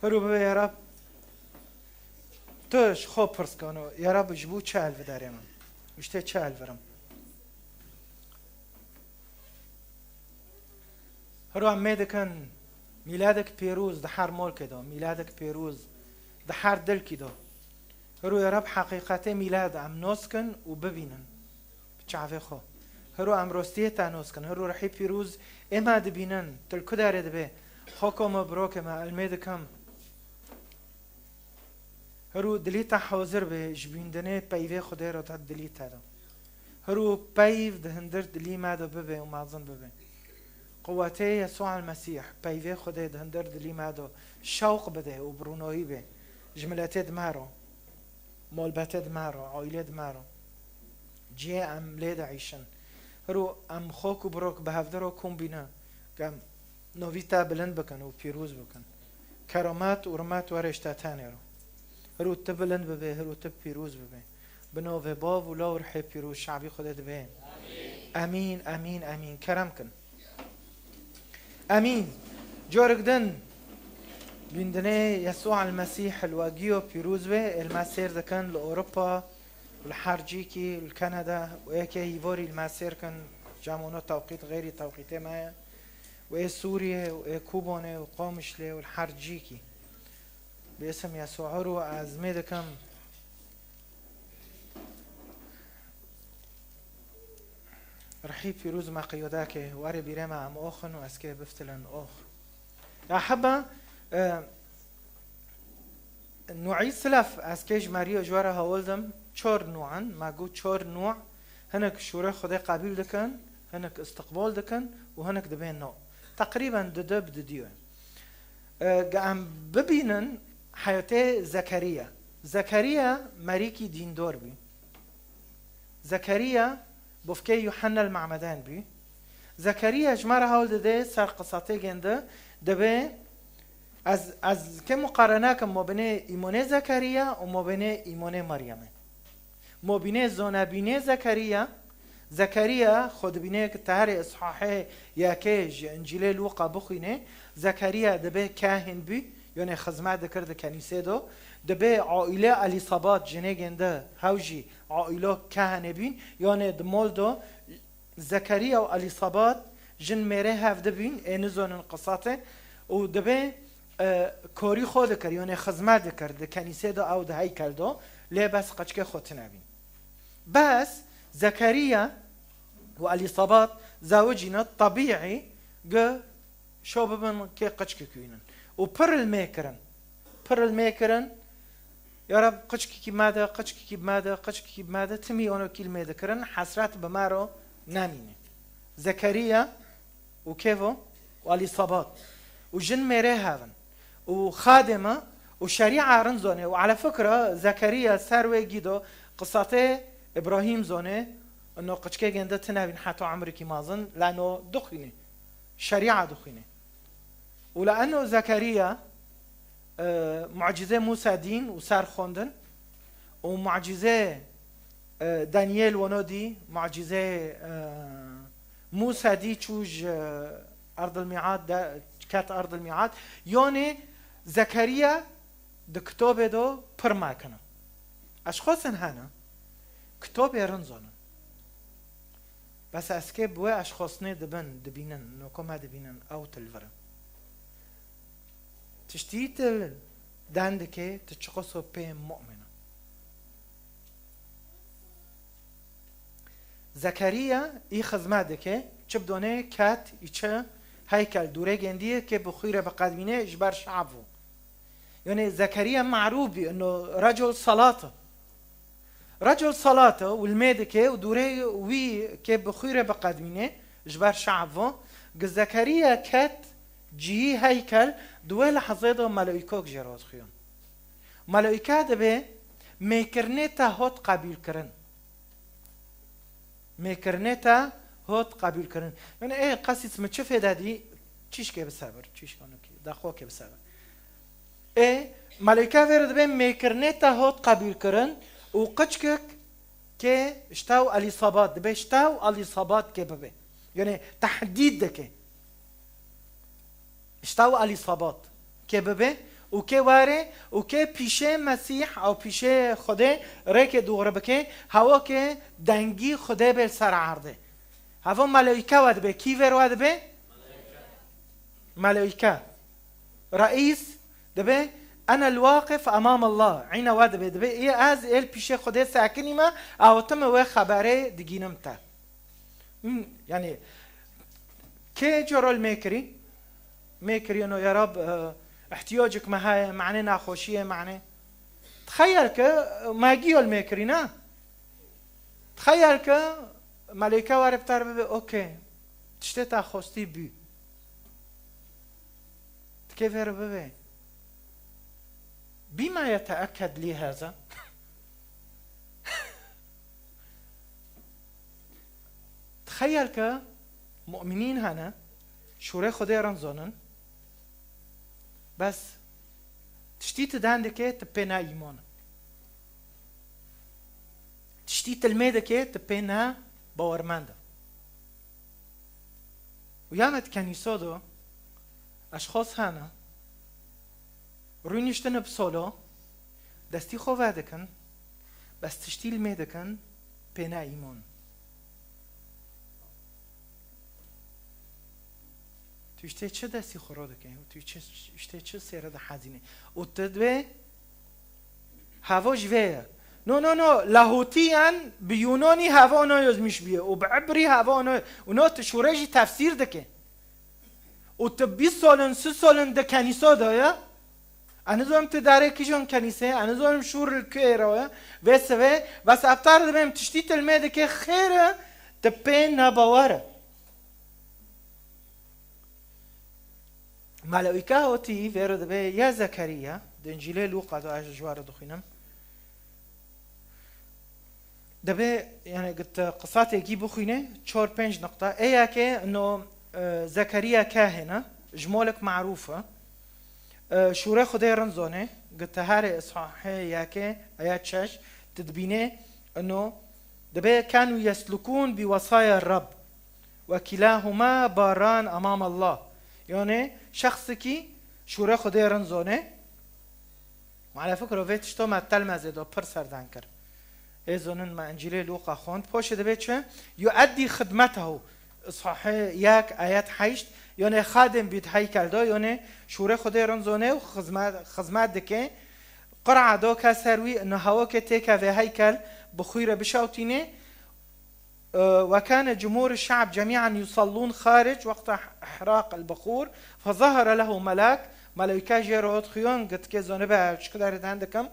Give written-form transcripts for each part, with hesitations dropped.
هرو ببه یا رب توش خوب پرس کنو یا رب جبو چه الو داره من اشته چه الورم هرو هم میدکن میلادک پیروز ده هر ملک دا میلادک پیروز ده هر دل کی دا هرو یا رب حقیقت میلاد هم نوز کن و ببینن بچعوه خو هرو هم رستیه تا نوز کن هرو رحی پیروز اما دبینن تلکو داره دبه خوکو مبروک ما الميدكم هرو دلیتا حاضر به جبیندنه پیوه خدا را تا دلیتا دا هرو پیو دهندر دلی مادا ببه و معظن ببه قوته يسوع المسيح پیوه خدا دهندر دلی مادا شوق بده و برونایی به جملته دمارو مولبته دمارو عائله دمارو جي ام لید عيشن هرو ام خوکو بروک به هفدرو کن بینا گم نویتا بلند بکن و پیروز بکن کرامات و رمات ورشتا تاني رو هرو تبلند ببه هرو تب پیروز ببه بنوه باب و لاور حی پیروز شعبی خودت به امین امین امین کرم کن امین جورك دن بيندني يسوع المسيح الواقيو بيروز به المسير ده كان لأوروبا والحرجيكي لكندا وإيكي يفوري المسير كان جامونو توقيت غيري توقيتي معايا وإيه سوريا وإيه كوبوني وقومشلي والحرجيكي باسم يسوع رو أزمي ده كم رحيب فيروز ما قيوداك واري بيرما عم أخن وأسكي بفتلن أخ أحبا نوعي سلف أسكيج ماريو جوارا هولدم چور نوعا ما قو چور نوع هناك شورا خدا قابل دكن هناك استقبال دكن وهناك دبين نوع تقريبا ددب دديو قام ببينن حياتي زكريا مريكي دين دور بي زكريا بوفكي يوحنا المعمدان بي زكريا جمارة هول ده سر قصاتي جنده دبي از كم مقارنة كم ما بين إيمانه زكريا وما بين إيمانه مريم ما بين زنابينه زكريا خود بينه كتهر إصحاحه ياكيج إنجيل لوقا بخينه زكريا دبي كاهن بي يعني خدمت دكرد كنيسة دو دبي عائلة اليصابات جنه جنده هاوجي عائلة كهنة بين يعني دمول دو زكريا واليصابات جن مره هفده بين انزون انقصاته و دبي کاری خود کرد یعنی خدمت کرد کنیسه دا او ده هیکل دا لباس قچکه خود نبین بس زكريا واليصابات زوجنا طبيعي ج شوببن كي قچكه كوينن و پر الميكرن يا رب قچكه كي ماذا تمي اونو كلمه ذكرن حسرات بمارو نامينه زكريا وكيفو واليصابات وجن ميره هافن وخادمة وشريعة رنزونة وعلى فكرة زكريا ساروي جيدو قصته إبراهيم زونة إنه قشكي جنده تنابين حتى عمرك مازن لأنه دخينة شريعة دخينة ولأنه زكريا معجزة موسى دين وسار خوندن ومعجزة دانيال ونودي معجزة موسى دي تشوج أرض الميعاد كات أرض الميعاد يوني زكريا دكتوبه دو پرما کنه اشخاصن هانا کتابه رنزانن بس اسکه بوه اشخاصنه دبینن نوکم دبینن او تلورن تشتیت دندکه تشخصو پی مؤمنه زكريا ای خدمت دکه چه بدونه کات ایچه هيكل دوره جندية كي بخيرة بقدمينه إجبار شعبه يعني زكريا معروف بأنه رجل صلاته والميدكة ودوره وي كي بخيرة بقدمينه إجبار شعبه زكريا كات جي هيكل دوه لحظاته ملائكوك جراد خيان ملائكة دبه ميكرنتا هوت قبيل كرن ميكرنتا هات قبول کردن یعنی ای قصیت متشفه دادی چیش که بسابر چیش کنه کی دخوا که بسابر ای ملائکه ورد به میکرنتا هات قبول کردن و قچکک که اشتاو الیصابات به اشتاو الیصابات که ببه یعنی تحدید دکه اشتاو الیصابات که ببه وكي واره وكي بيشه مسيح او بيشه خده ريك دوغره بكي هوا كي دنگي خده بل سر عرضه هوا ملائكه ود به کی ور ود به ملائكه رئيس دبه انا الواقف امام الله عين ود به دبه اي از ال بيشه خده ساكني ما او تم و خبره دگينمتا يعني كي جرول ميكري انه يا رب احتياجك ما هاي معناه ناخوشيه معناه تخيل ك ما جيو الميكري نا تخيل ك ملائكه وارب تربه اوكي تشتتا خوستي بي كيف ربه بما يتاكد لي هذا تخيل ك مؤمنين هنا شوري خدي رنزونن بس تشتيت داندكي تبينا ايمان تشتيت الميدكي تبينا باورماندا ويامت كنيسودو اشخاص هنا روی نشتن بسولو دستی خواه دکن بس تشتی الميدكن بينا ايمان توشته چه دستی خورا دکن و توشته چه سیره ده حزینه و تدوه هوا جوه نو لاهوتیان بیونانی هوا نایز میش بیه و بعبری هوا نایز و نو تشورجی تفسیر دکن و تبی سالن 3 سالن ده کنیسا دایا انا زوم تداره کیجان کنیسه انا زوم شور الكيرا وسوه بس ابتر دبم تشتیت المده که خیره تبین نباوره ملائكه اوتي ورد به يا زكريا دنجيل لوقا دو اجوار دخينم دبه يعني قلت قصات يجيب بخينه 4-5 نقطه اياك انه زكريا كاهنه جمولك معروفه شوره خدای رنزونه قلت هاري اصحاح ياك ايات 6 تدبينه انه دبه كانوا يسلكون بوصايا الرب وكلاهما باران امام الله يعني شخص کی شوره خدای رنزونه وعلى فكره وقتش تو ما تلمذه دو پر سردان کرد ایزونن ما انجیل لوقا خوند پوش دبه چه يؤدي خدمته اصحاح یک آیت 8 يعني خادم بيت هيكل دو يعني شوره خدای رنزونه و خدمت دکه قرعه دو كسروي انه هوا كتيكا في هيكل بخيره بشاوتينه وكان جمهور الشعب جميعا يصلون خارج وقت احراق البخور فظهر له ملائكه جيرود خيون قد كزونه به شكدار عندكم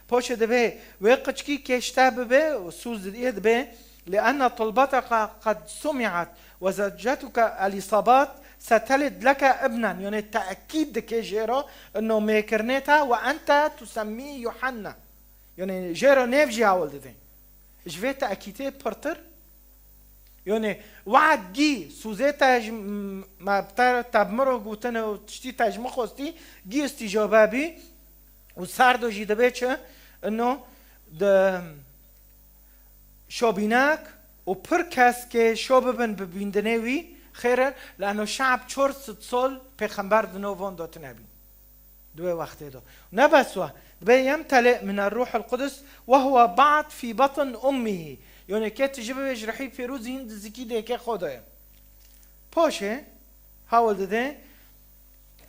پوش دبه وقچکی كشتاب به وسوز ديد به لان طلبتك قد سمعت وزوجتك اليصابات ستلد لك ابنا يعني تاكيد كجيرو انه ميكرنيتا وانت تسميه يوحنا يعني جيرو نيفجي اول دي جوي تاكيدي برتر يعني وعد جي سوزيتا ما بتر تبمرو گوتنه و تشتي تجمع خوستی جي استجابابي و سردو جي دبيچه انه د شوبيناك و پر کس که شوببن ببیندنوی خیره لانه شعب 400 سال پیغمبر دنوون دات نبی دو وقت دو نبسوا يمتلئ من الروح القدس وهو بعض في بطن امه يعني كت جبه جرحي فيروز هند زكي ده كه خدايا باشه حاول ده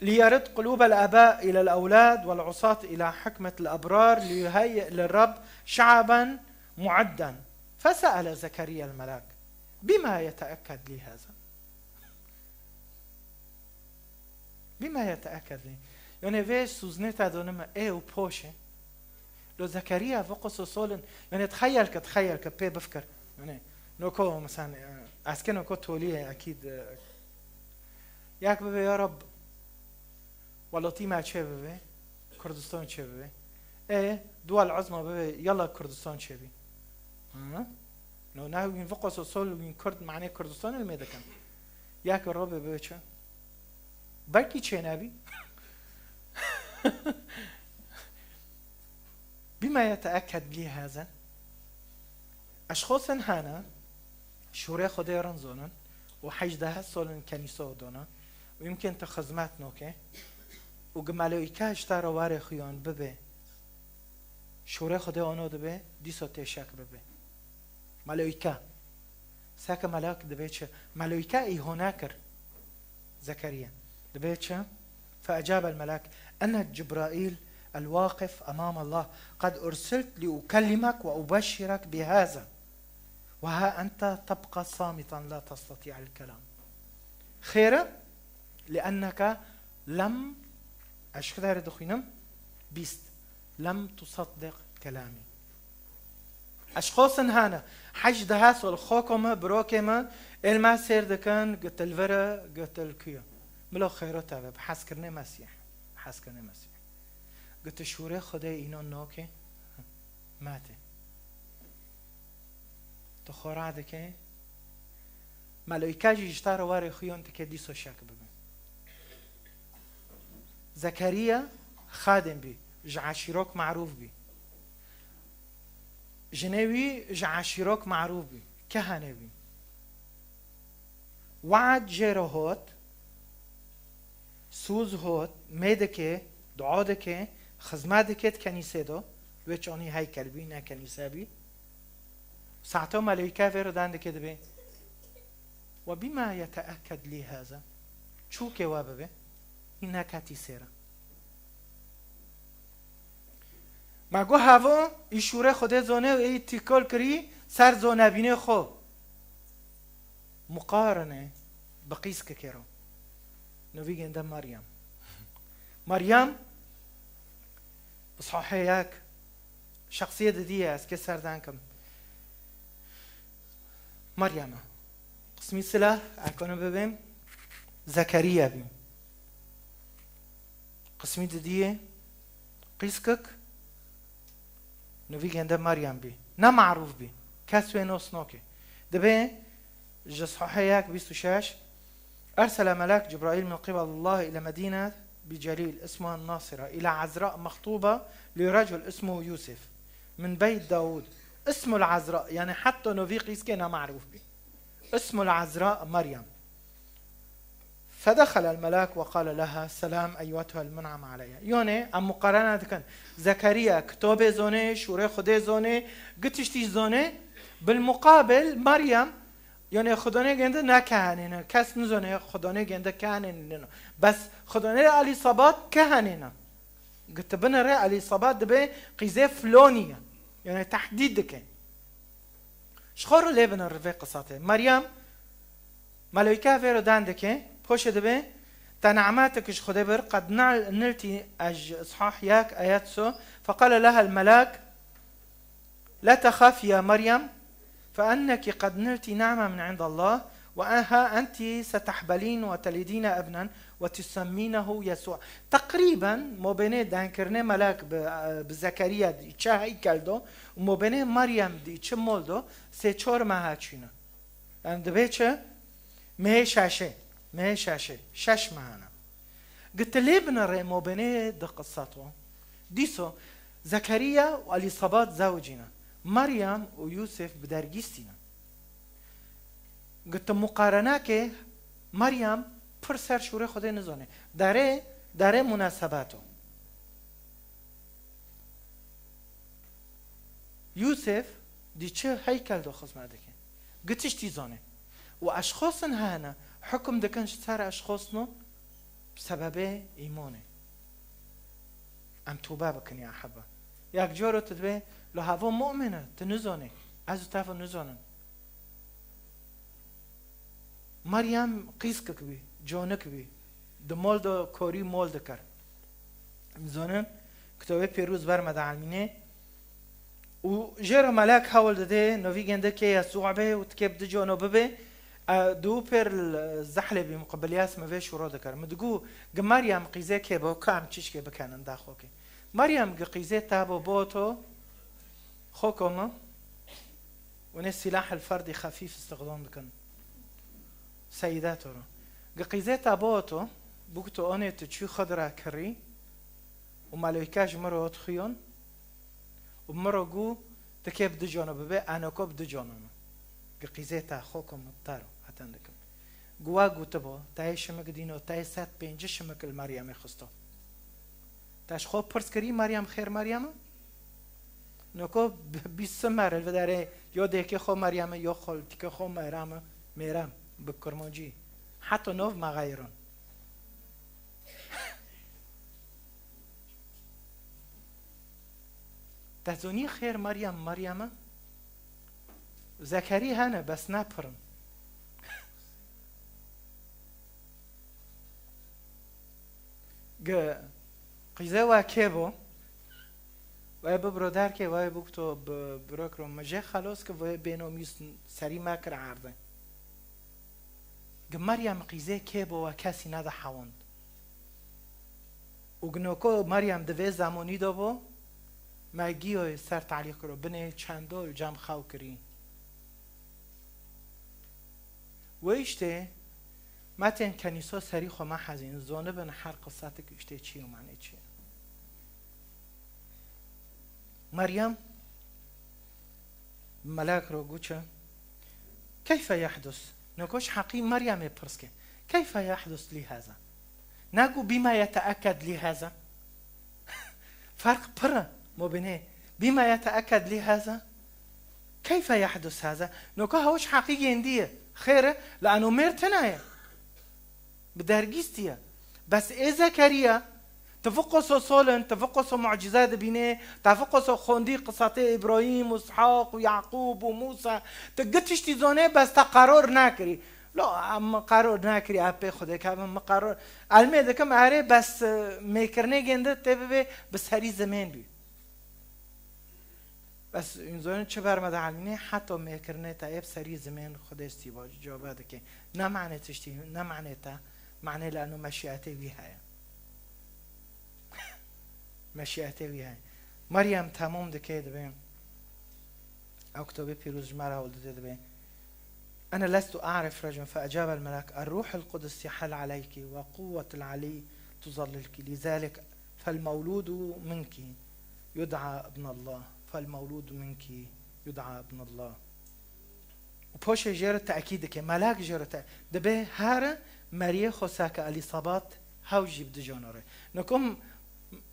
ليرد قلوب الاباء الى الاولاد والعصاة الى حكمة الابرار ليهيئ للرب شعبا معدا فسأل زكريا الملاك بما يتأكد لي هذا بما يتأكد لي يعني فيش سوزنيتا دونما ايه و باشه لو زكريا فقص صولن يعني تخيل كبي بفكر يعني نوكو مثلا اسكنو كو توليه اكيد ياك ببي يا رب والله تيما تشي ببي كردستان تشي ببي ايه دول عظمى ببي يلا كردستان تشي بي لو ناوي فقص صول وين كرد معناه كردستان الميدكن ياك الرب ببي تشي بركي تشي نبي بما يتأكد لي هذا أشخاص هنا شوري خدای رنزونن و 18 سال کنیسه دونه و يمكن تخزمات نوكي وملائكه اشتار واره خيان ببه شوره خدا آنو دبه دیسا تشک ببه ملائکه ساك ملاك دبيتش ملائكة إيهونا كر زكريا دبيتش فأجاب الملاك أنا جبرائيل الواقف أمام الله قد أرسلت لأكلمك وأبشرك بهذا وها أنت تبقى صامتا لا تستطيع الكلام خير لأنك لم أشكدار دخينم بيست لم تصدق كلامي أشخاص هانا حج دهاس والخوكما بروكما الما سير دكان قلت الفرا قلت الكيا ملو خيرتا بحس كرني مسيح حس كرني مسيح قلت شوري خدي إينو نوكي ماتي تخورا دكي ملائكة جيشتار واري خيون تكي ديسو شاك ببن زكريا خادم بي جعشيروك معروف بي جنوي جعشيروك معروف بي كهنة بي وعد جيرو هوت سوز هوت ميدكي دعا دكي خزمة دكيت كنيسة دو ويچاني هيكل بي نا كنيسة بي ساعتو ملائكة فيرو دان دكي دبي وبما يتأكد لي هذا شو كوابه إنها كاتي سيرا ما گو هوا ایشوره خوده زونه و ای تیکل کری سر زونه بینه خو مقارنه بقیس که کرو نوی گنده مریم بصححه یک شخصیت دیگه است که سردن کم مریم قسمی سلاح اکنه ببین زکریا بیم قسمی دیگه قیسکک نوی گنده مریم بی نه معروف بی کسوی نوس نوکه دبه جصححه یک 26 أرسل ملاك جبرائيل من قبل الله إلى مدينة بجليل اسمها الناصرة إلى عذراء مخطوبة لرجل اسمه يوسف من بيت داود اسمه العذراء يعني حتى نوفي قيس كنا معروف به اسمه العذراء مريم فدخل الملاك وقال لها سلام أيتها المنعم عليها يعني أم مقارنة كان زكريا كتاب زونه شوري خده زونه قتشتي زونه بالمقابل مريم يعني خدانه گنده نکهنه کس نزونه خدانه گنده کهنه بس خدانه علی صبات کهنه قلت بنره علی صبات دبه قيزه فلونيه يعني تحديد دكه شخور لي بنر في قصته مريم ملائكه فيرو داندكه پوش دبه تنعماتك خده بر قد نلتي اج اصحاح ياك ايات سو فقال لها الملاك لا تخاف يا مريم فأنك قد نلت نعمة من عند الله وأها أنت ستحبلين وتلدين ابنا وتسمينه يسوع تقريبا مبني دانكرني ملاك بزكريا دي چه هيكل دو ومبني مريم دي چه مولدو سه چور مهاچينا يعني دبي چه مه شاشه شش مهانا قلت لي بنر مبني دي قصته ديسو زكريا واليصابات زوجنا مريم ويوسف بدرجيستنا قلت مقارنه که مريم پر سر شوره خوده نزانه داره مناسباتو يوسف دي چه هيكل دو خزمه دكه قلتش تيزانه و اشخاص هانا حكم دكنش سر اشخاصنو بسبب ايمانه ام توبه بكن يا احبه یک جورو تدبه لو هوا مؤمنه تنزانه از طرف نزانن مريم قيسكك بي جونك بي دمول دو كوري مول دكر مزانن كتابه پیروز برمد علمینه و جر ملاك حول دده نوی گنده که یسوع به و تکب ده جانو به دو پر الزحله بمقبليات ما فيش ورا ذكر مدقو مريم قيزه که با کام چیش که بکنن داخو که مريم قيزه تابو بوتو خوكما ون السلاح الفردي خفيف استخدام بكن سيداتو قيزه بوتو بوكتو اني تشي خضرا كري وملائكه مرو تخيون ومرو جو تكيب دجانو ببي انا كوب دجانو قيزه تا خوكم تارو هتندكم جوا گوتبو تای شمک دینو تای 105 شمک مریم خستو تاش خوب پرس کری مریم خیر مریم نکو بیست مره و داره یا دیگه خو مریم یا خال تیکه خو میرم بکرمانجی حتی نو مغایران تزونی خیر مریم زکری هنه بس نپرم قیزه و که بو وای برادر که وای بگتو براکرم مجه خلاص که وای بینامیس سری مکر عرضه مریم قیزه که بو و کسی نده حواند و گنوکو مریم دوی زمانی دا بو مگی سر تعلیق کرو بنه چندو جمع خواو کری ویشته متن کنیسا سری خو ما حزین زانه بن هر قصت کشته چی و معنی چی مريم ملاك روغوچا كيف يحدث نقوش حقي مريم يبرسكي كيف يحدث لي هذا نقول بما يتأكد لي هذا فرق برا مو بينه بما يتأكد لي هذا كيف يحدث هذا نقول هوش حقيقي عندي خيره لأنه مرتنايا بدرجيستيا بس إذا كريا تفقص صولن تفقص معجزات بينه تفقص خوندي قصات إبراهيم وإسحاق ويعقوب وموسى تقتش تزونه بس تقرر ناكري لا اما قرار ناكري أبي خدك اما قرار علمي ده كم عارف بس ميكرني جنده تبي بس هري زمان بي بس إنزون چه برمده علمینه حتی میکرنه تا اب سری زمان خودش تیبا جوابه ده که نه معنی تشتی نه معنی تا معنی لانه مشیعته وی های مشیعته وی های مریم تمام ده که دبیم او کتابه پیروز جمعه را ولده دبیم أنا لست أعرف رجلا فأجاب الملاك الروح القدس يحل عليك وقوة العلي تظللك لذلك فالمولود منك يدعى ابن الله فالمولود منك يدعى ابن الله وبوش جرى تأكيد كي ملاك جرى دبه هارا مريه خساك اليصابات هاوجي بدجانره نكم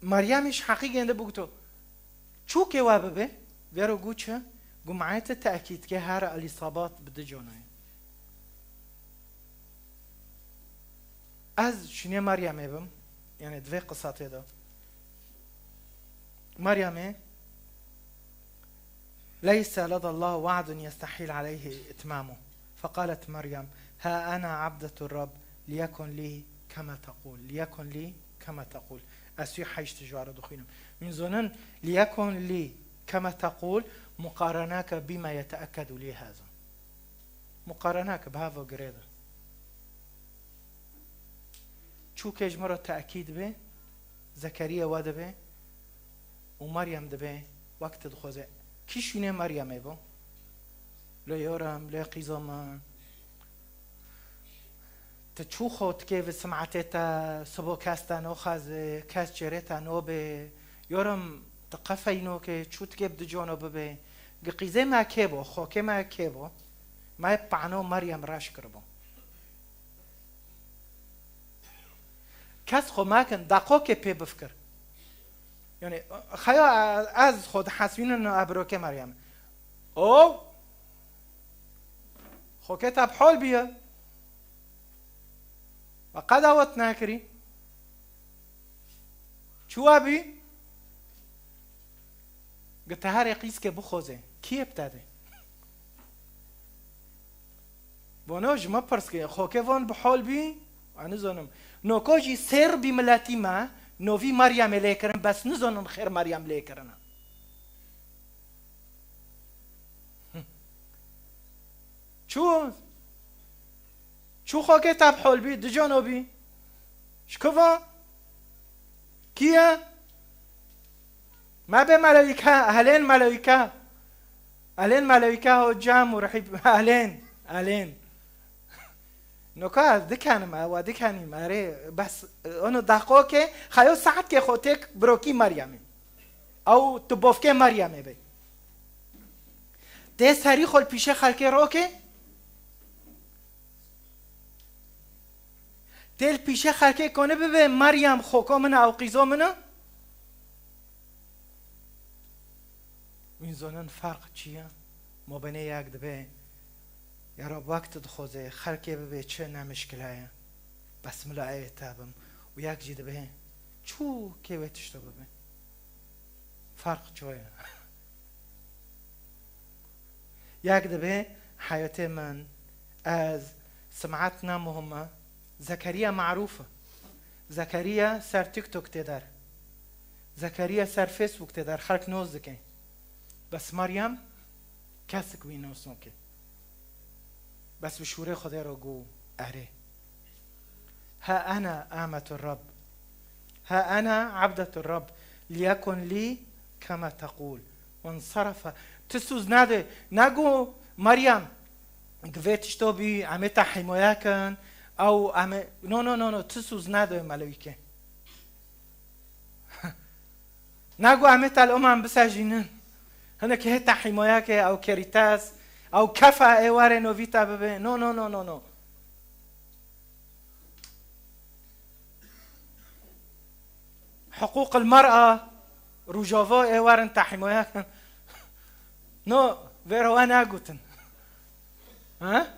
مريمش حقيقة عند بوقتو شو كي واببه بيرو قوتشا قمعات التأكيد كي هارا اليصابات بدجانره از شنو مريم ابم يعني دوه قصاتي ده مريم ليس لدى الله وعد يستحيل عليه إتمامه فقالت مريم ها أنا عبدة الرب ليكن لي كما تقول ليكن لي كما تقول أسيح حيش تجوار دخينم من زنن ليكن لي كما تقول مقارناك بما يتأكد لي هذا مقارناك بهذا قريدة شو كيجمرة تأكيد به زكريا واد به ومريم دبه وقت دخوزه كيشونه مريم ابو لا يورم لا قيزما تشوخوت كيف سمعتها سبو كاستا نوخاز كاس جريتا نوبه يورم تقفينو كي تشوت كيف دجونو ببه قيزه ما كيبو خو كما كيبو ما يبعنو مريم راش كربو كاس خو ما كان دقو كي بي بفكر يعني خيا از خود حسبين انه ابروك مريم او خو كتب حول بيا وقد اوت ناكري شو ابي قلت هاري قيس كي بخوزه كي ابتدى بونوج ما برسكي خو كيفون بحول بي انا زونم نوكوجي سر بملاتي ما نوفي مريم ليكرن بس نزونن خير مريم ليكرن شو خوكي تاب حول بي دجانو بي شكوفا كيا ما بي ملايكة أهلين ملايكة جام ورحيب أهلين نوكا دكانم ودكاني ماري بس أنا دقوكي خيو ساعات كي خوتك بروكي مريم أو تبوفكي مريم بي ده سري خل بيشه خلكي روكي دل بيشه خلكي كونه ببه مريم خوكا منه أو قيزو منه میزونن فرق چیه؟ ما بینه یک دبه یا رب وقت دخوزه خلقی ببه چه نمشکلایه بس ملائه تابم و یک جی دبه چو که ویتشتو ببه فرق چویه یک دبه حیات من از سمعتنا مهمة زكريا معروفة زكريا سر تيك توك تدار زكريا سر فيسبوك تدار خلق نوزكي بس مريم كاسك وينوسنوكي بس بشوري خدي رجو أهري ها أنا آمة الرب ها أنا عبدة الرب ليكن لي كما تقول وانصرف تسوز نادي ناقو مريم قفيتش توبي عمتا حماياكن او عم نو تسوز نادو ملويكي ناقو عمتا الامم بساجينن هناك هتا حماياكي او كاريتاس او كفا ايواري نوفيتا ببي نو حقوق المرأة روجافو ايوارن تا حماياكن نو فيرو انا قوتن ها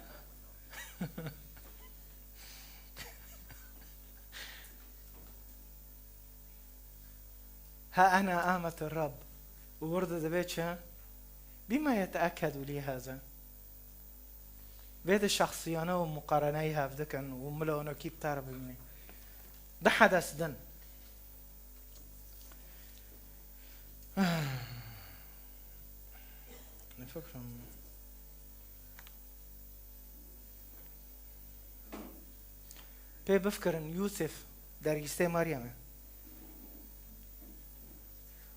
ها أنا آمة الرب وورد دبيتشا بما يتأكد لي هذا بيد الشخصيانة ومقارنيها بدكن وملونه كيف تعرف مني ده حدث دن نفكر بفكر ان يوسف دريسته مريم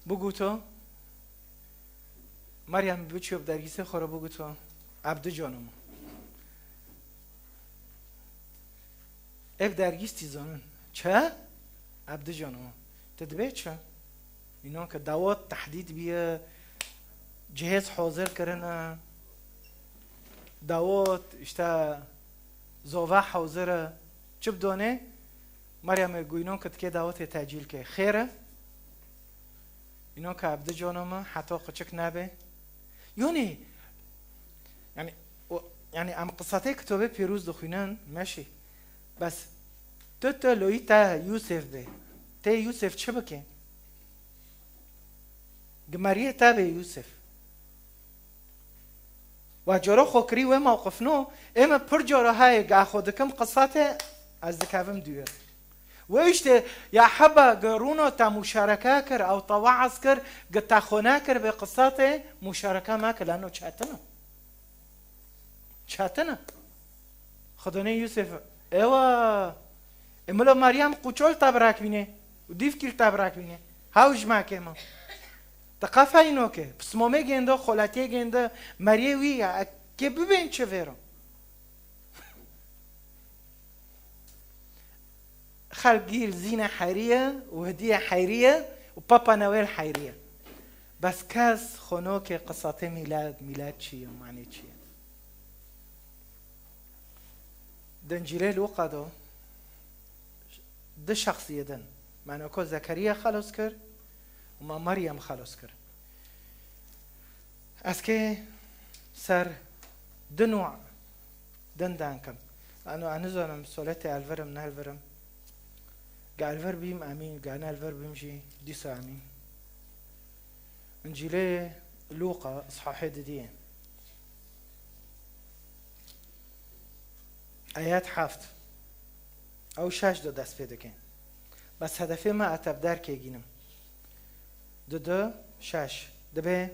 بگوتو مريم بچوب دريسته خورا بگوتو عبد جانم اب درگیستی زانن چه؟ عبد جانم تدبیت چه؟ اینا که دعوت تحدید بیه جهاز حاضر کرنه دعوت اشتا زوفا حاضره چه بدونه مريم گوینون کد که دعوت تاجیل که خیره اینا که عبد جانم حتی قچک نبه يعني ام قصتي كتبه پیروز دخوینن ماشي بس تو لوی تا یوسف به تا یوسف چه بکن گماریه تا به یوسف و جارا خوکری و موقفنو اما پر جارا های گا خودکم قصته از دکافم دویر و اشته یا حبا قرونو تا مشاركه كر او طوعز كر قد تاخونا كر بقصته مشاركه ما كر لانه چاتنا خدانه يوسف ايوه املو مريم قوچول تبراك بينه وديف كيل تبراك بينه هاوج ما كما تقافا اینوکه پس مومه گنده خلاتی گنده مریوی که ببین چه ویرو خلقيل زينة حيرية وهدية حيرية وبابا نويل حيرية بس كاس خنوك قصتي ميلاد شيء معني شيء دنجيلي لوقادو ده شخصية دن معنى كو زكريا خلص كر وما مريم خلص كر اسكي سر دنوع دن دانكم أنا أنزل مسؤوليتي على الفرم نه الفرم قال الفرب بيم امين قالنا الفرب بيمشي ديسا امين انجيلي لوقا اصحاح دي ايات حافظ او شاش دو دست پیدا کن بس هدفی ما اتبدار که گینم دو شاش دبه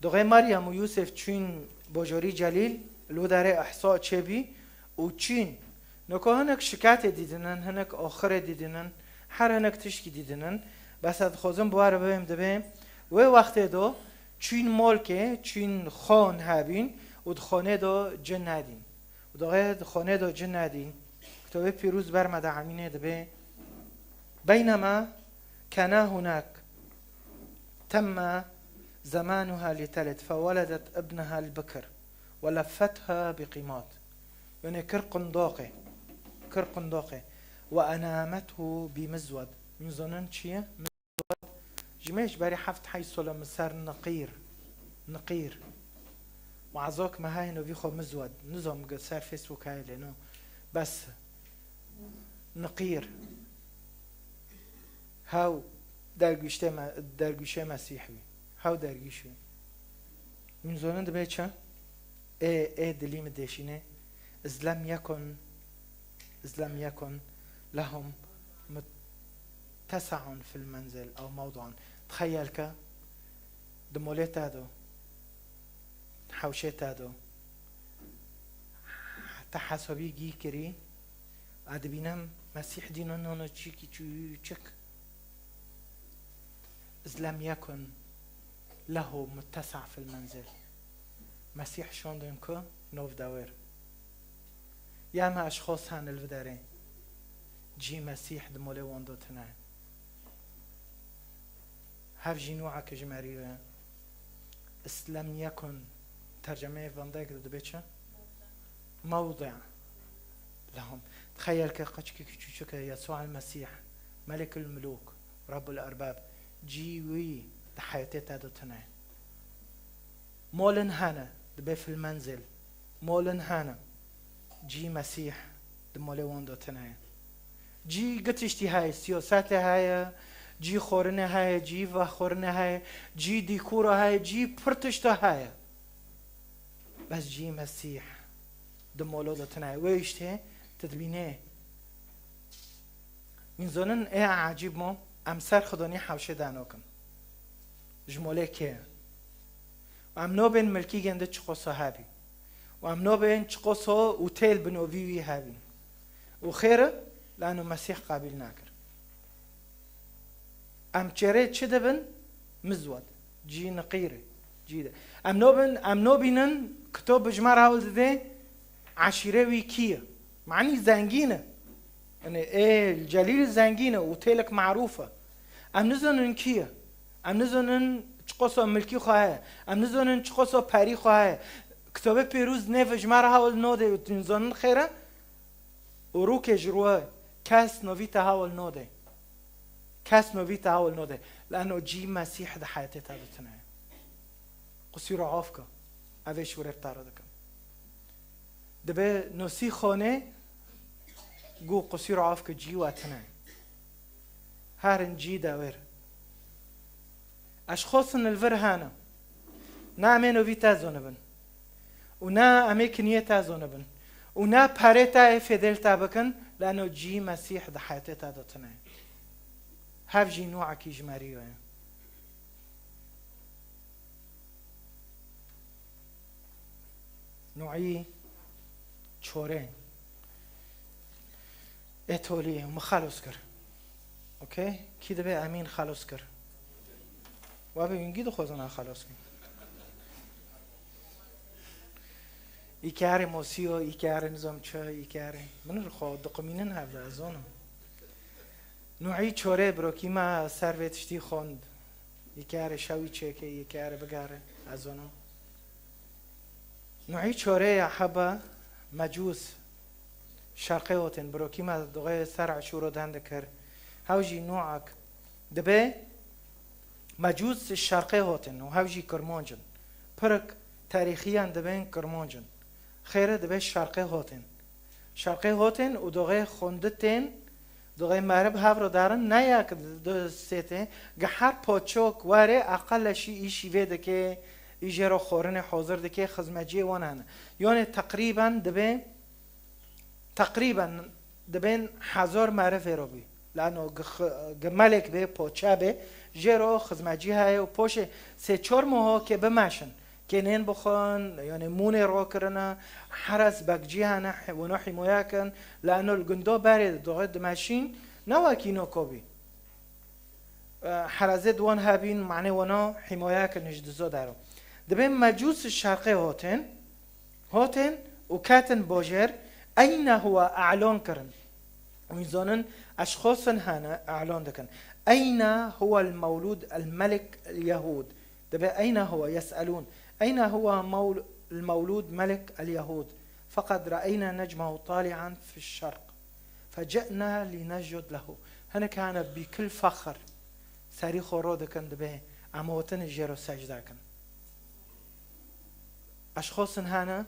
دوغه مريم و يوسف چین بجوری جلیل لو داره احصاء چبی و چین نکو هنک شکایت دیدنن هنک آخر دیدنن هر هنک تشکی دیدنن بس از خوزم بواره بهم دبه و وقت دو چین مالکه چین خان هبین و خانه دو جن ندین و دوغه خانه دو جن ندین کتابه پیروز برمده همینه دبه بينما كان هناك تم زمانها لتلد فولدت ابنها البكر ولفتها بقيمات يعني كرقندوقي وأنامته بمزود من ظنن شيء مزود جميش باري حفت حيث لما صار نقير وعزوك ما هاي انه بيخو مزود نظام قد صار فيسبوك هاي لانه بس نقير هاو درگوشه مسیحی هاو درگوشه من زونند بيتشا ايه دليم الدشينه إذ لم يكن لهم متسع في المنزل او موضع. تخيل كا دموليت هادو حوشيت هادو تحسبي جي كري ادبينم مسيح دينو نونو تشيكي تشك إذ لم يكن له متسع في المنزل. مسيح شون دنكو نوف داور يا ما أشخاص هان الفدارين جي مسيح دمولي واندو تناين هاف جينوعا كجماريو إذ لم يكن ترجمة فاندايك دبيتشا موضع لهم. تخيل كقشكي كشوشك يسوع المسيح ملك الملوك رب الأرباب جيوي دحياتي تادو تناين مولن هانا دبي في المنزل مولن هانا جي مسيح دمولي واندو تناين جي قتشتي هاي سياسات هاي جي خورنه هاي جي وخورنه هاي جي ديكورة هاي جي پرتشتا هاي بس جي مسيح دمولو دو تناين ويشته تدبينه من زنن ايه عجيب مو امسر خداني حوشه دانوكن جمله که و امنو بین ملکی گنده چقصا هابی و امنو بین چقصا اوتیل بنوویوی هابی و خیره لانو مسیح قابل ناکر ام چره چه دبن مزود جی نقیره جی ده امنو بینن کتاب بجمار هاول ده عشیره وی کیه معنی زنگینه يعني ايه الجليل الزنجينه اوتيلك معروفه ام نزنن كيه ام نزنن چقصا ملكي خواه ام نزنن چقصا پري خواه كتاب پیروز نفج مر هاول نوده تنزنن خيره وروك جروه كاس نوفيتا هاول نوده كاس نوفيتا هاول نوده لانه جي مسيح ده حياتي تابتنا قصير عافكا اوش ورب تاردكم دبه نوسي خانه جو قصير عافك جي واتنا هارن جي داور أشخاص الفر هانا نا أمينو في تازونبن ونا أميكنية تازونبن ونا باريتا فيدل تابكن لأنه جي مسيح دحياتي تادتنا هاف جي نوعا كي جماريو نوعي چورين اتولي وما خلص كر اوكي كده بقى امين خلص كر وابي ينجدو خوزنا خلص كر يكاري موسيو يكاري نظام چه يكاري من الخو دقمينن هفده ازونو نوعي چوره بروكي ما سرويتشتي خوند يكاري شاوي چه يكاري بگاره ازونو نوعي چوره يا حبا مجوس شرقي وطن بروكي ما دغي سرع شورو دهند كر هاوجي نوعك دبي مجوس الشرقي وطن وهاوجي كرمونجن برك تاريخيا دبين كرمونجن خيره دبي الشرقي وطن شرقي وطن ودغي خوندتين دغي مارب هاورو دارن نياك دو سيته گحر پوچوك واري اقل شي ايشي ويده كي يجرو خورن حاضر دكي خزمجي وانان يعني تقريبا دبين 1000 معرفه روبي لانه ملك به پوچه به جرو خزمجي هاي و پوش 3-4 ماه که بماشن كنين بخون يعني مون رو كرنا حرس بكجي هنا ونو حماياكن لانه الجندو بارد دوغد ماشين نواكينو كوبي حرزت وان هابين معنى ونو حماياكن نجدزو دارو دبين مجوس الشرقي هوتن وكاتن بوجر أين هو أعلان كرن ويزونن أشخاص هنا أعلان دكن أين هو المولود الملك اليهود دبي أين هو يسألون أين هو المولود ملك اليهود فقد رأينا نجمه طالعا في الشرق فجئنا لنسجد له هنا كان بكل فخر سری خورو دکن دبه اموتن جیرو سجده کن اشخاص هانا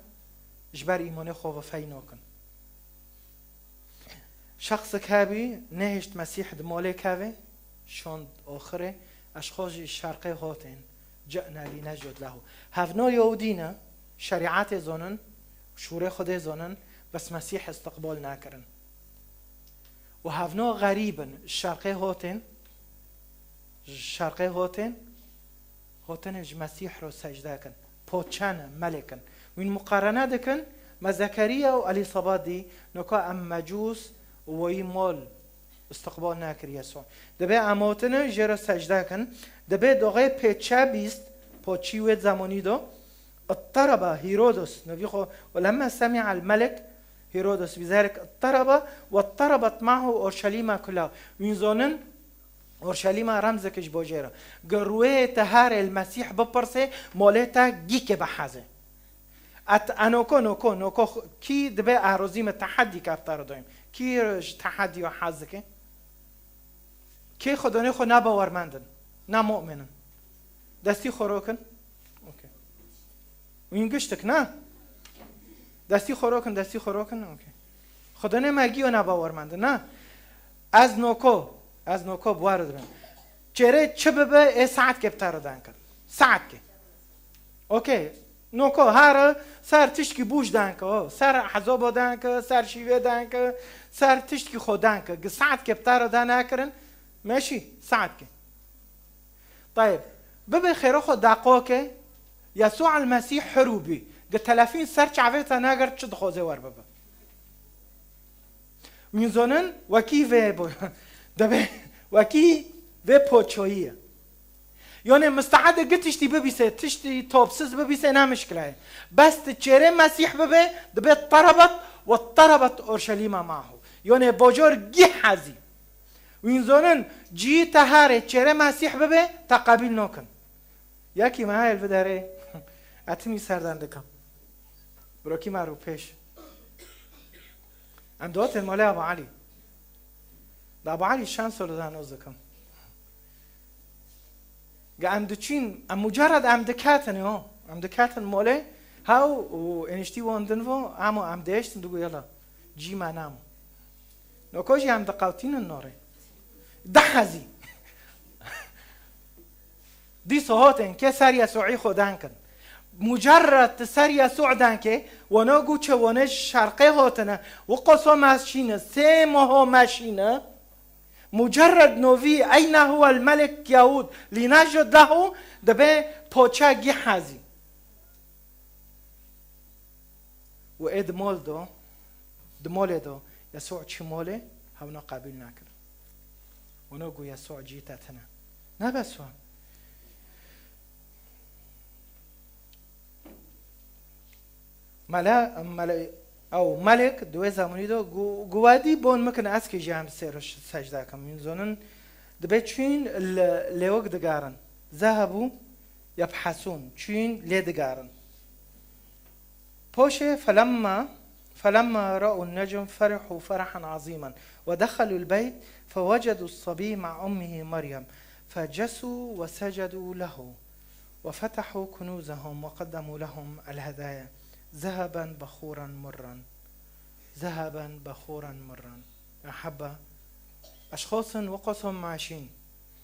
جبر ایمان خوب فینو کن شخص كابي نهشت مسيح دمولي كابي شون آخره أشخاص الشرقي هاتين جئنا لنجد له هفنا يهودينا شريعات زنن شوري خده زنن بس مسيح استقبال ناكرن وهفنا غريبا الشرقي هاتين اج مسيح رو سجده کن پوچان ملکن وین مقارنه دکن ما زكريا و الیصابات دی نکا ام مجوس وی مال استقبال نکر یسوع دبه اموتن جرا سجده کن دبه دوغه پیچه بیست پوچی وید زمانی دو اضطرب هيرودس نبي خو ولما سمع الملك هيرودس بذلك اضطرب واضطربت معه اورشليم كلها وينزونن اورشليم رمزك ايش بوجيرا قروي تهار المسيح ببرسه مولتا جيك بحازه ات انوكو نوكو كي دبي اروزيم التحدي كافتار دويم كي تحدي وحازك كي خداني خو نباورمندن نه مؤمنن دستي خوروكن اوكي وينگشتك نه دستي خوروكن اوكي خداني مگی و نباورمندن نه از نوکو بوارد بیم چره چه ببه ساعت که بتارو دان کرد ساعت که اوکی نوکو هر سر تشکی بوش دان که سر حزابو دان که سر شیوه دان که سر تشکی خود دان که ساعت که بتارو دان نکرن ماشي ساعت که طيب ببه خيرو خود داقو که يسوع المسيح حروبي قد 30 سر چعويتا ناگر چه دخوزه ور ببه میزونن وکی و دبه وکی و پوچویه یعنی مستعد گتشتی ببیسه تشتی توبسز ببیسه نه مشکله بس تچره مسیح ببه دبه اضطربت اورشلیم معه یعنی باجار گی حزی وینزونن جی تهاره چره مسیح ببه تقبیل نکن یکی محل بداره اتمی سردن دکم بروکی مرو پیش ام دوات الماله ابو علي ده ابو علي شانس رو دهن ازدکم ام دچین ام مجرد ام دکاتن ها ام دکاتن ماله هاو و انشتی واندن و اما ام داشتن دوگو یلا جی منام نوکوشی ام دقاوتین الناره ده حزی دي صهاتن که سر یسوعی خودن کن مجرد سر يسوع دانكي ونوغو چه ونش شرقي هاتنا وقصو ماشينة 3 ماه ماشينة مجرد نوفي أين هو الملك يهود لنجد له دبي پوچا گي حازي وإد مول دو دمول دو يسوع چه موله هونا قابل ناكر ونوغو يسوع جيتاتنا نبسوا ملك دوی زمانی دو گوادی بون مکن از که جام سرش سجده کم میزنن دبی چین لیوگ دگارن ذهبوا يبحثون چین لیدگارن پوشه فلما رأوا النجم فرحوا فرحا عظيما ودخلوا البيت فوجدوا الصبي مع أمه مريم فجسوا وسجدوا له وفتحوا كنوزهم وقدموا لهم الهدايا ذهبا بخورا مرا أحبة أشخاص وقصهم ماشين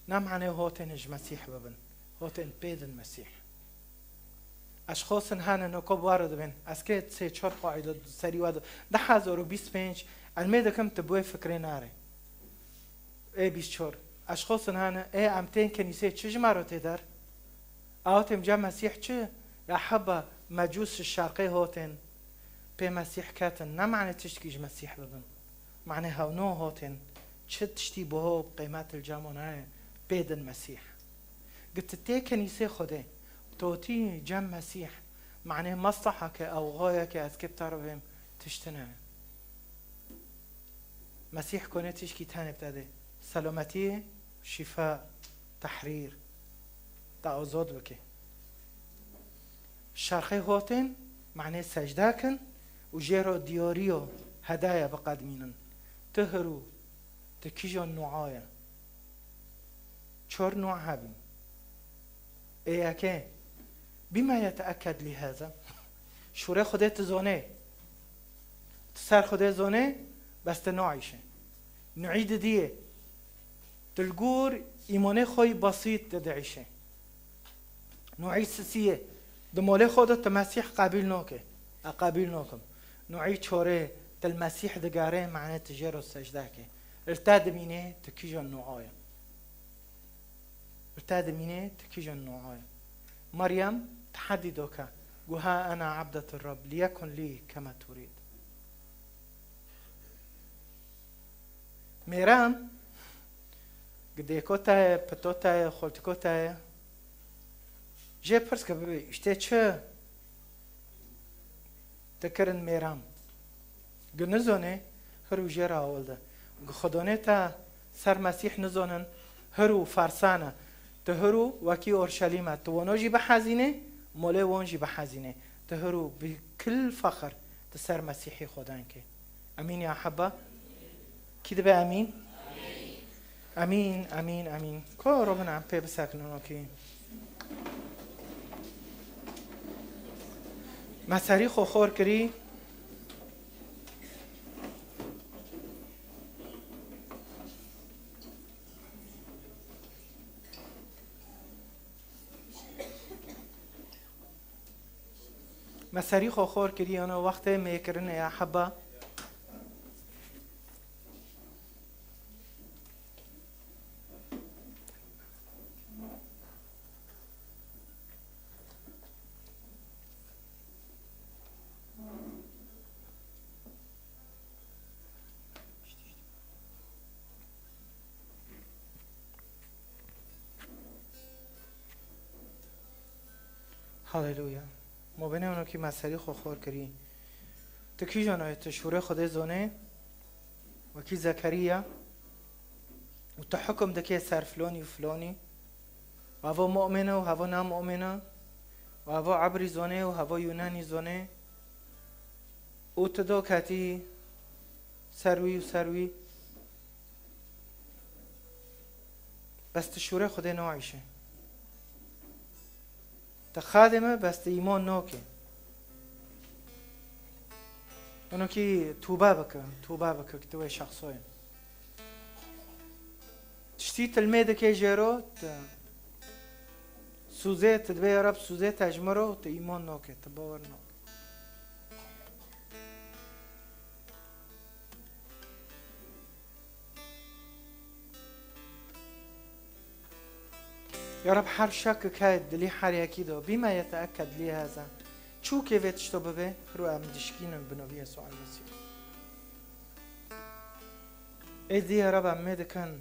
نم عنه هاتن المسيح ببن هاتن بيد المسيح أشخاص هانا نقاب وارد بن أسكت 3-4 قاعدة سري واد 1025 الميدا كم تبوي فكري ناري اي 24 أشخاص هانا اي عمتين كنيسة چه جمارو تدار آتم جا مسيح چه أحبة مجوس الشرقي هاتن بي مسيح كاتن نا معنى تشتكيج مسيح ببن معنى هونو هاتن چه تشتي بهو بقيمات الجامعة بيد المسيح قلت تي كنيسة خده توتي جم مسيح معنى مصلحك أو غايك أسكب تعرفهم تشتنه مسيح كونه تشكي تاني بتاده سلامتي شفاء تحرير تعوض بكي الشرقي هاتن معنى سجداكن وجيرو دياريو هدايا بقدمينن تهرو تكيجو النعاية 4 نوع هابين. ايه بما يتأكد لهذا شوره خودت زونه تسر خوده زونه بس تنوعيشه نعيد دیه تلقور ایمانه خوی بسیط تدعیشه نوعی سیه دماله خودت تمسیح قبیل نوکم نوعی چوره تلمسیح دگاره معنی تجیر و سجده که ارتاد مینه تکیجان نوعایا مريم تحدي دوكا قوها أنا عبدة الرب ليكن لي كما تريد. ميرام قد يكوتا بتوتا خلتكوتا جي برسك ببي اشتي چه تكرن ميرام قنزوني هرو جيرا اولده خدونه تا سر مسيح نزونن هرو فارسانه تهرو وكي أورشليم توانوجي بحزينه موله وانجي بحزينه تهرو بكل فخر تسر مسيحي خدانك. أمين يا أحبة كده بقى أمين أمين أمين أمين كو ربنا عم بي بساكنون أوكي مساري خو خور كري مساری خور کردی آنها وقت میکردن یا حبا هاللویا ما بینه اونو که مساری خور کردی تو کی جانای تشوره خود زونه و کی زکریا و تو حکم دکی سر فلانی و فلانی و هوا مؤمنه و هوا نام مؤمنه و هوا عبری زونه و هوا یونانی زونه و تدو کتی سروی بس تشوره خود نوعیشه تخادمه بس ایمان نوکه اونو که توبه بکن که توی شخصوی تشتی تلمیده که جیرو سوزه تدبی رب سوزه تجمرو تا ایمان نوکه تباور نوکه يا رب حر شك كاد لي حر يكيدو بما يتأكد لي هذا شو كيف تشتو به رو ام دشكين بنبي يسوع المسيح ادي يا رب ام دكن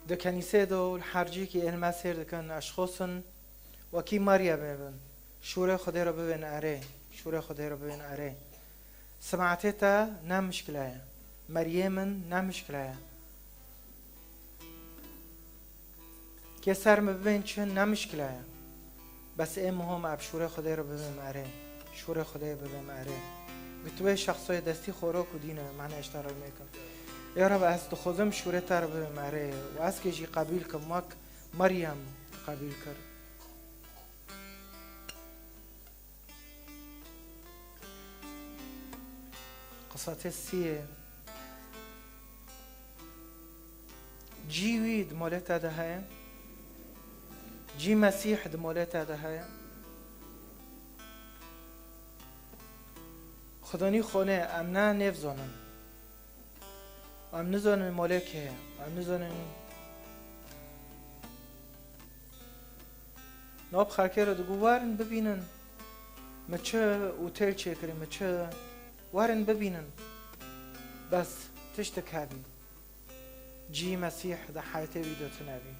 ده كنيسه دو الحرجي كي المسير دكن اشخاصن وكي ماريا ببن شوره خدي رو ببن اره سمعتها نام مشكله مريم نام مشكله که سر مبین چون نمشکله بس این مهم اب شوره خدای رو ببین اره به توی شخصای دستی خوراک و دینه معنی اشتراک میکن یا رب از تو خودم شوره تا رو ببین اره و از که جی قبیل کم مک مریم قبیل کر قصات سیه جیوی دمالت ده های جي مسيح دمولات هذا هاي خداني خونه امنا نفزانن ام نزانن مالکه ام نزانن ناب خرکه رو دگو وارن ببینن ما چه اوتل چه کریم ما چه وارن ببینن بس تشتكابي جي مسيح ده حياتي بيدو تنابي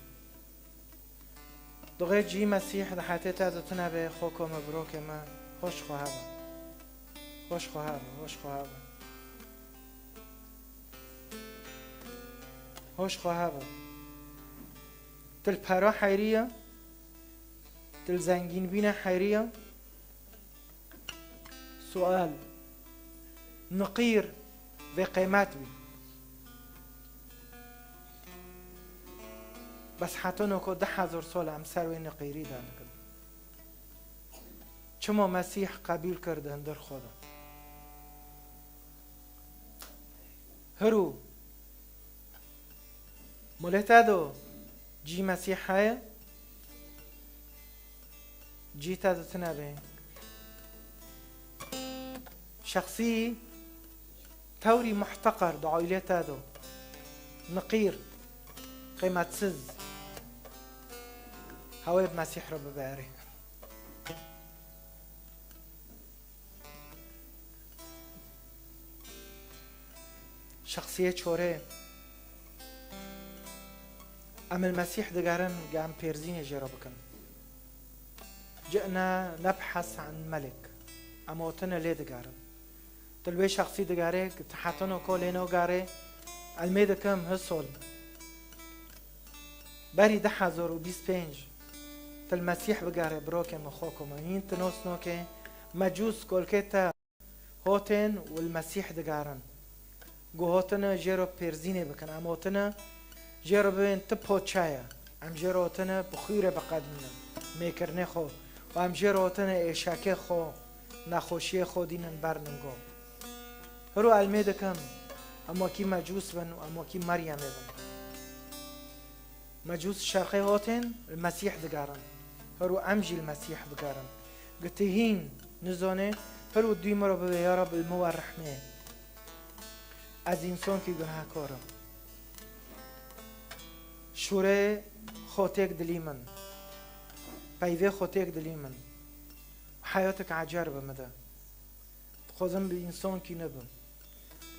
دوغه جي مسيح ده حياتي تازو تنابي خوكو مبروك ما خوش خواهبه تل پرا حیریه تل زنگین بین حیریه سؤال نقير في قيمات بي بس حتونو کو 10,000 سال هم سروین غیری دان کرد چما مسیح قبول کرده اندر خدا هرو مولتا دو جی مسیح های جی تا دو تنبه شخصي توري محتقر دو عائلات هادو نقير قيمة سز هواي بمسيح رب باري شخصية شوري أم المسيح دقارن قام بيرزين جرى بكن جئنا نبحث عن ملك أموتنا ليه دقارن تلوي شخصي دقاري تحتنو كولينو قاري الميدا كم هسول باري 10,025 المسيح بقاري بروكي مخوكم هين تنوسنو كي مجوس كولكيتا هوتن والمسيح دقارن قو هوتنا جيرو بيرزيني بكن اموتنا جيرو بين تبهو تشايا ام جيرو هوتنا بخيرة بقدمنا ميكرني خو وام جيرو هوتنا ايشاكي خو نخوشي خو دينن برننگو هرو الميدا كم اما كي مجوس بن واما كي مريم بن مجوس شرقي هوتن المسيح دقارن هرو امجي المسيح بقارن قتهين نزونه هرو ديما رب يا رب المو الرحمه از انسان كي گناه كارم شوره خوتك دلي من بايوه خوتك دلي من حياتك عجربه مده خوزم بإنسان كي نبم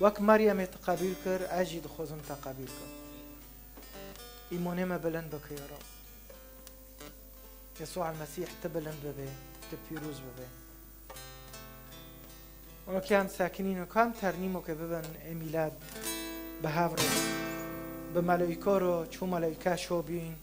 وك مريم تقبيل كر اجد خوزم تقبيل كر إيمانه ما بلند بك يا رب يسوع المسيح تبلند ببه تبيروز ببه اونا كان ساكنين وكام ترنيمو که ببن اميلاد بهاور بملائكه رو چو ملائكه شو بين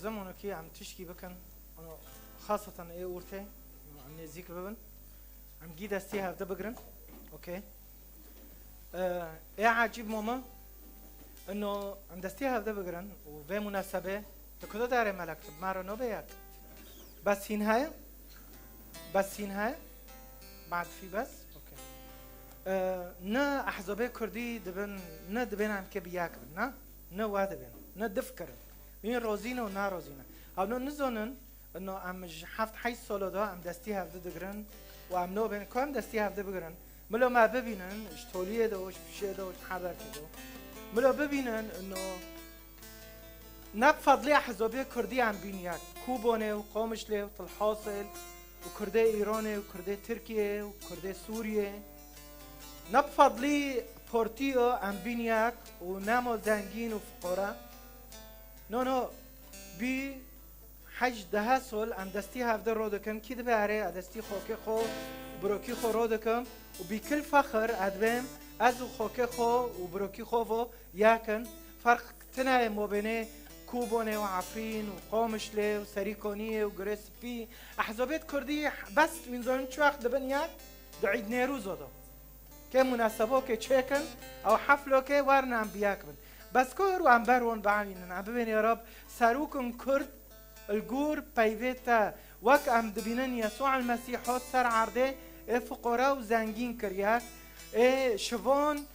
زمانه كي عم تشكي بكن أنا خاصة إيه أورتي عم نزيك ببن عم جيد استيها ده بقرن أوكي إيه عجيب ماما إنه عم دستيها ده بقرن وفي مناسبة تكده داري ملك مرة نبيك بس هين هاي بعد في بس أوكي نا أحزابي كردي دبن عم كبياك نا وادبن نا دفكر مين روزينا ونا روزينا أو نزونن إنه عم حفت حي سولو ده عم دستيها ده دقرن وعم نو بين كم دستيها ده بقرن ملو ما ببينن اشتوليه ده وش بشيء ده وش حبر كده ملو ببينن إنه نبفضلي أحزابي كردي عم بينياك كوبوني وقومشلي وطلحاصل وكردي إيراني وكردي تركيا وكردي سوريا نبفضلي بورتيو عم بينياك ونامو زنجين وفقراء نو بي حج ده سول عم دستيها في رودكم كده بعري دستي خوكي خو بروكي خو رودكم وبكل فخر أدبم أزو خوكي خو وبروكي خوفو ياكن فرق تناي مو بينه كوبوني وعفرين وقومشلي وسريكونية وغريسبي أحزابات كردي بس من زون شو أخذ بنياك دعيد نيروز هذا كمناسبة كتشيكن أو حفلة كورنا عم بياكبن بس كورو عم برون بعمين عم ببين يا رب ساروكم كرد الجور بايفيتا وك عم دبينن يسوع المسيح حط سر عرضه فقراء وزنجين كرياك شفون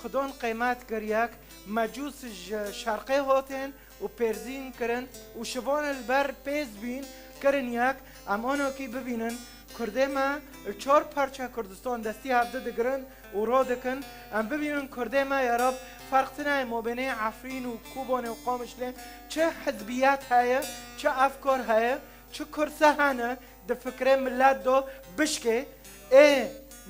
خدون قيمات كرياك مجوس شرقي هوتين وبيرزين كرن وشفون البر بيز بين كرنياك ام اونو كي ببينن كردما الچور پارچه کردستان دستی هفته دگرن و رودکن ام ببینن کردما یا رب فرقتنا مبینه عفرین و کوبان و قامشله چه حزبیات هاي چه افکار هاي چه کرسه هنه ده فکره ملت دو بشکه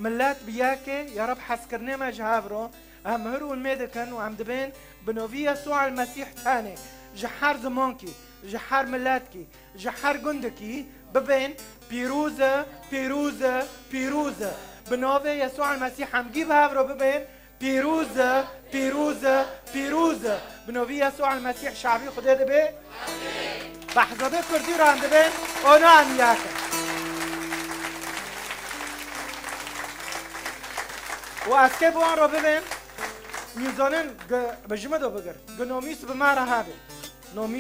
ملت بیاکه یا رب حس کرنه ما جهاورو ام هرون میدکن و ام دبین بنوی يسوع المسيح تاني جحر زمانكي جحر ملاتكي جحر جندكي ببين بيروزة بيروزة بيروزة بنوفي يسوع المسيح عم جيب هابرو ببين بيروزة بيروزة بيروزة بنوفي يسوع المسيح شعبي خدي دبي بحزبي كردي رو عم دبين اونا عم ياكل واسكي بوان رو ببين میزانن بجمع دو بگر نومیس به مرا هابه نومیس